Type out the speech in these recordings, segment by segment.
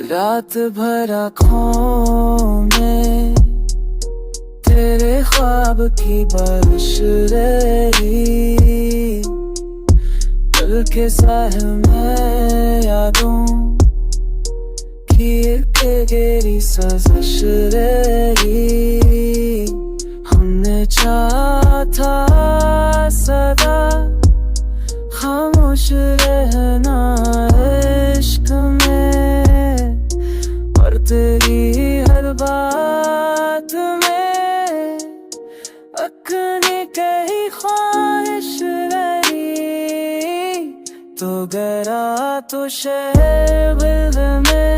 रात भर आँखों में तेरे ख्वाब की बारिश रही, दिल के साहिल में यादों की एक गहरी साजिश रही। हमने चाहा था सदा खामोश रहना इश्क में, और तेरी हर बात में अपनी कही ख्वाहिश रही। तो गरा तो शहर में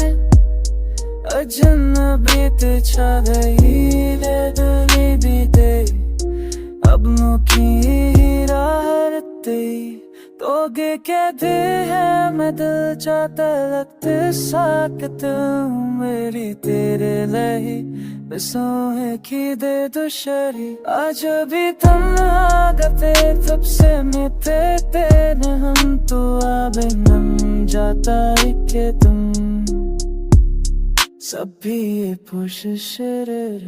अजनबी छा गई दिली बीते, अब मुखी राहते तोगे कहते हैं मैं दिल चाहता लगते साकत मेरी तेरे लही बिसोहे की दे दुशरी। आज भी तन्हा गते तब से मिते तेरे हम तो आबे नम जाता के तुम सभी पुश शरीर।